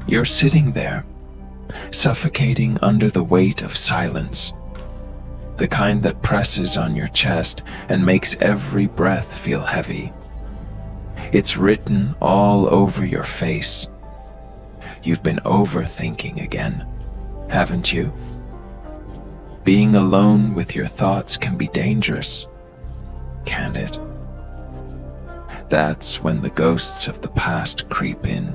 You're sitting there, suffocating under the weight of silence, the kind that presses on your chest and makes every breath feel heavy. It's written all over your face. You've been overthinking again, haven't you? Being alone with your thoughts can be dangerous, can't it? That's when the ghosts of the past creep in,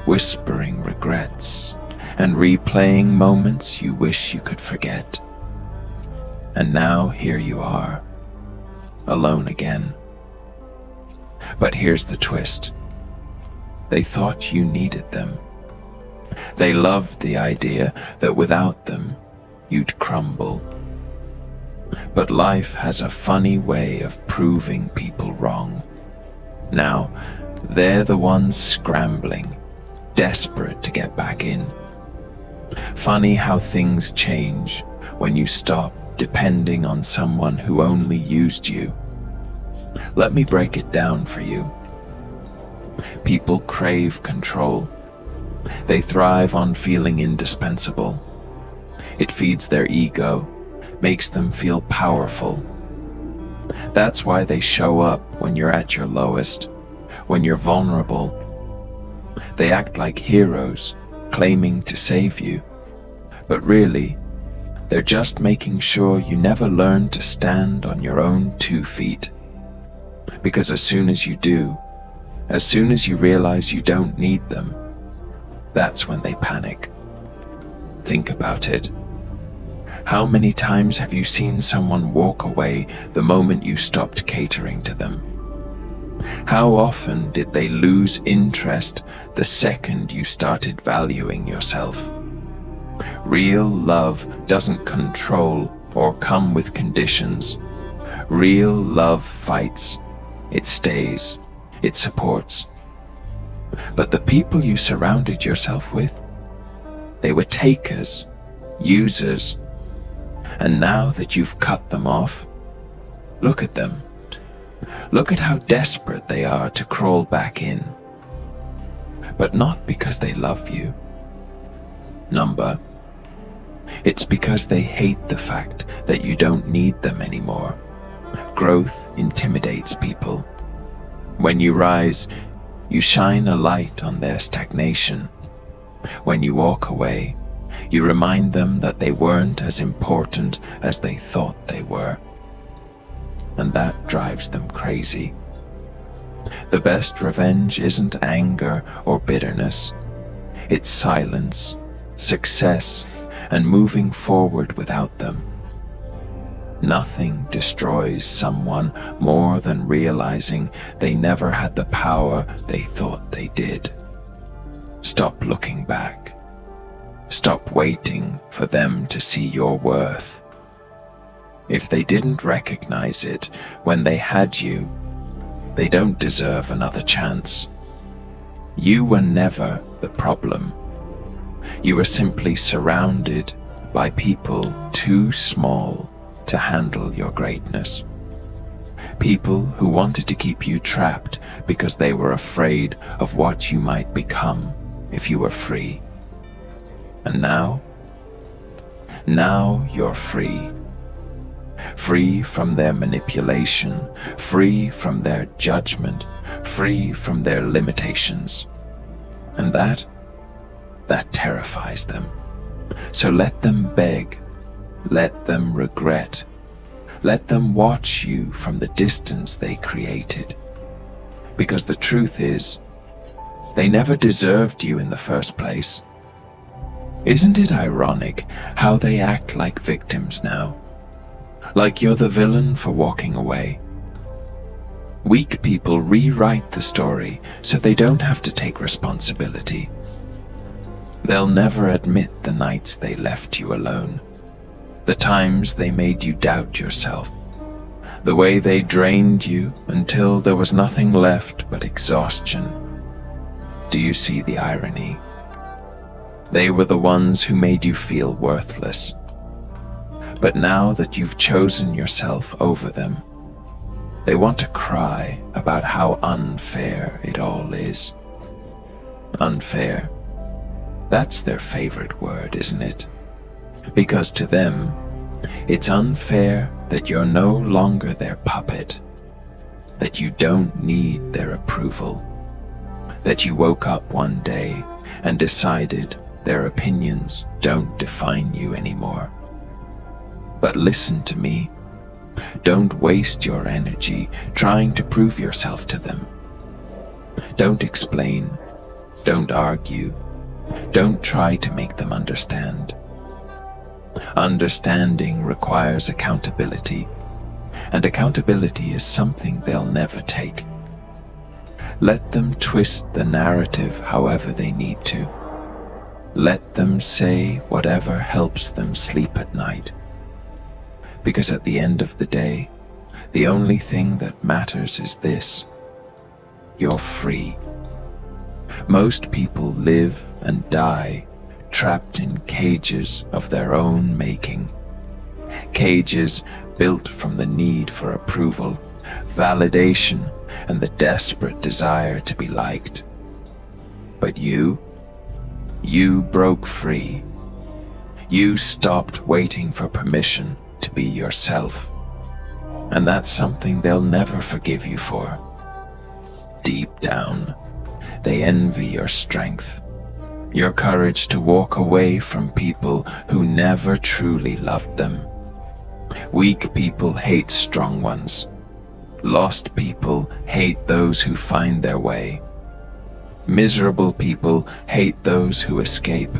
whispering regrets and replaying moments you wish you could forget. And now here you are, alone again. But here's the twist. They thought you needed them. They loved the idea that without them, you'd crumble. But life has a funny way of proving people wrong. Now, they're the ones scrambling, desperate to get back in. Funny how things change when you stop depending on someone who only used you. Let me break it down for you. People crave control. They thrive on feeling indispensable. It feeds their ego, makes them feel powerful. That's why they show up when you're at your lowest, when you're vulnerable. They act like heroes, claiming to save you. But really, they're just making sure you never learn to stand on your own 2 feet. Because as soon as you do, as soon as you realize you don't need them, that's when they panic. Think about it. How many times have you seen someone walk away the moment you stopped catering to them? How often did they lose interest the second you started valuing yourself? Real love doesn't control or come with conditions. Real love fights. It stays. It supports. But the people you surrounded yourself with, they were takers, users. And now that you've cut them off, look at them. Look at how desperate they are to crawl back in. But not because they love you. Number. It's because they hate the fact that you don't need them anymore. Growth intimidates people. When you rise, you shine a light on their stagnation. When you walk away, you remind them that they weren't as important as they thought they were. And that drives them crazy. The best revenge isn't anger or bitterness. It's silence, success, and moving forward without them. Nothing destroys someone more than realizing they never had the power they thought they did. Stop looking back. Stop waiting for them to see your worth. If they didn't recognize it when they had you, they don't deserve another chance. You were never the problem. You were simply surrounded by people too small to handle your greatness. People who wanted to keep you trapped because they were afraid of what you might become if you were free. And now you're free. Free from their manipulation, free from their judgment, free from their limitations. And that terrifies them. So let them beg, let them regret, let them watch you from the distance they created. Because the truth is, they never deserved you in the first place. Isn't it ironic how they act like victims now? Like you're the villain for walking away. Weak people rewrite the story so they don't have to take responsibility. They'll never admit the nights they left you alone, the times they made you doubt yourself, the way they drained you until there was nothing left but exhaustion. Do you see the irony? They were the ones who made you feel worthless. But now that you've chosen yourself over them, they want to cry about how unfair it all is. Unfair That's their favorite word, isn't it? Because to them, it's unfair that you're no longer their puppet, that you don't need their approval, that you woke up one day and decided their opinions don't define you anymore. But listen to me. Don't waste your energy trying to prove yourself to them. Don't explain. Don't argue. Don't try to make them understand. Understanding requires accountability, and accountability is something they'll never take. Let them twist the narrative however they need to. Let them say whatever helps them sleep at night. Because at the end of the day, the only thing that matters is this: you're free. Most people live and die trapped in cages of their own making. Cages built from the need for approval, validation, and the desperate desire to be liked. But you broke free. You stopped waiting for permission to be yourself. And that's something they'll never forgive you for. Deep down, they envy your strength, your courage to walk away from people who never truly loved them. Weak people hate strong ones. Lost people hate those who find their way. Miserable people hate those who escape.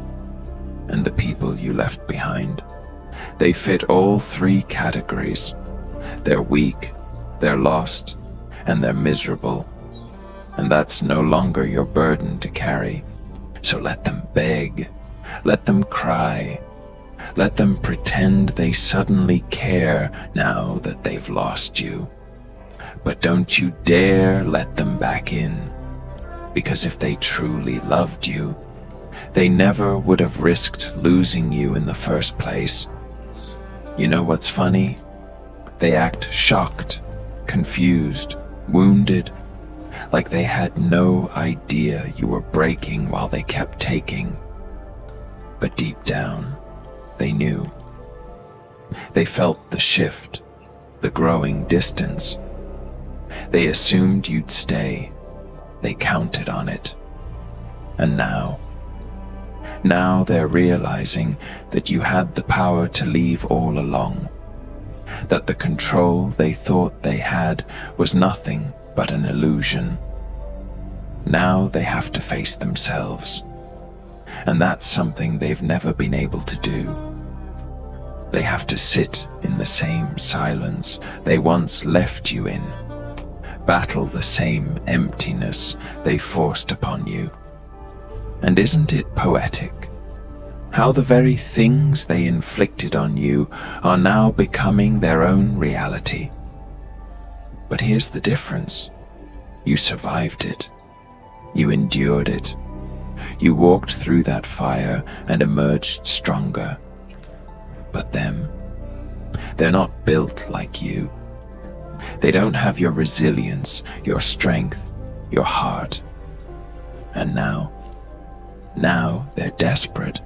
And the people you left behind, they fit all three categories. They're weak, they're lost, and they're miserable. And that's no longer your burden to carry. So let them beg, let them cry, let them pretend they suddenly care now that they've lost you. But don't you dare let them back in, because if they truly loved you, they never would have risked losing you in the first place. You know what's funny? They act shocked, confused, wounded, like they had no idea you were breaking while they kept taking. But deep down, they knew. They felt the shift, the growing distance. They assumed you'd stay. They counted on it. And now they're realizing that you had the power to leave all along, that the control they thought they had was nothing but an illusion. Now they have to face themselves, and that's something they've never been able to do. They have to sit in the same silence they once left you in, battle the same emptiness they forced upon you. And isn't it poetic? How the very things they inflicted on you are now becoming their own reality. But here's the difference. You survived it. You endured it. You walked through that fire and emerged stronger. But them, they're not built like you. They don't have your resilience, your strength, your heart. And now they're desperate,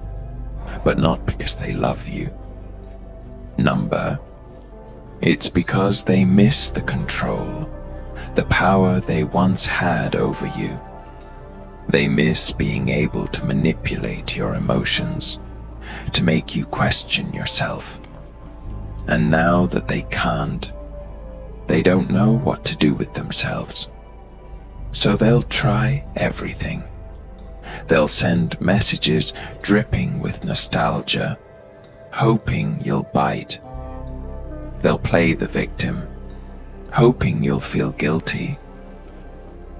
but not because they love you. Number, it's because they miss the control, the power they once had over you. They miss being able to manipulate your emotions, to make you question yourself. And now that they can't, they don't know what to do with themselves. So they'll try everything. They'll send messages dripping with nostalgia, hoping you'll bite. They'll play the victim, hoping you'll feel guilty.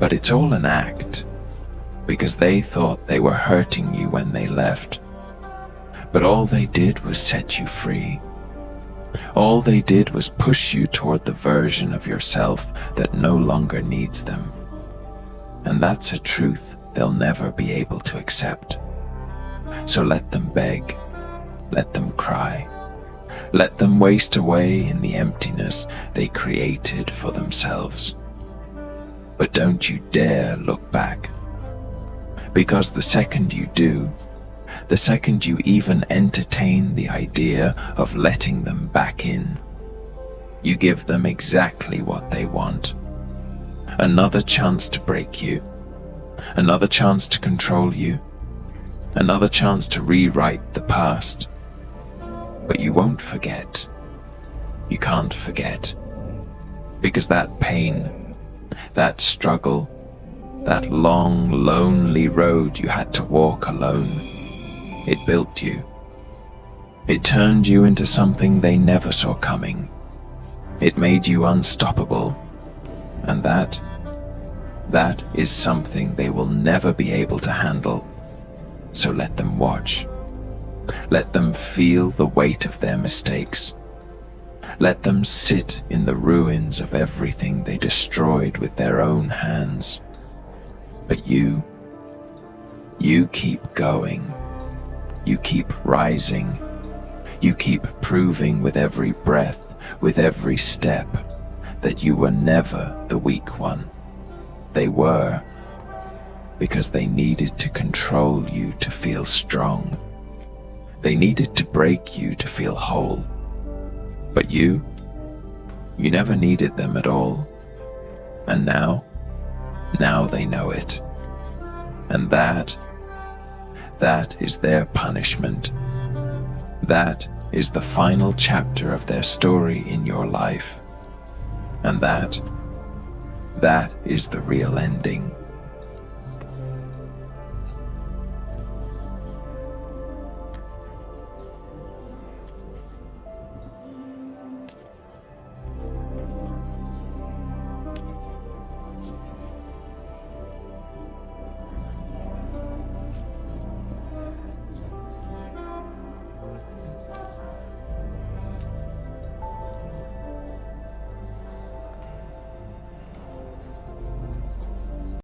But it's all an act, because they thought they were hurting you when they left. But all they did was set you free. All they did was push you toward the version of yourself that no longer needs them. And that's a truth they'll never be able to accept. So let them beg, let them cry, let them waste away in the emptiness they created for themselves. But don't you dare look back, because the second you do, The second you even entertain the idea of letting them back in, you give them exactly what they want. Another chance to break you, another chance to control you, another chance to rewrite the past. But you won't forget. You can't forget. Because that pain, that struggle, that long, lonely road you had to walk alone, it built you. It turned you into something they never saw coming. It made you unstoppable. And that is something they will never be able to handle. So let them watch. Let them feel the weight of their mistakes. Let them sit in the ruins of everything they destroyed with their own hands. But you keep going. You keep rising. You keep proving with every breath, with every step, that you were never the weak one. They were, because they needed to control you to feel strong. They needed to break you to feel whole. But you never needed them at all. And now they know it. And that is their punishment. That is the final chapter of their story in your life. And that is the real ending.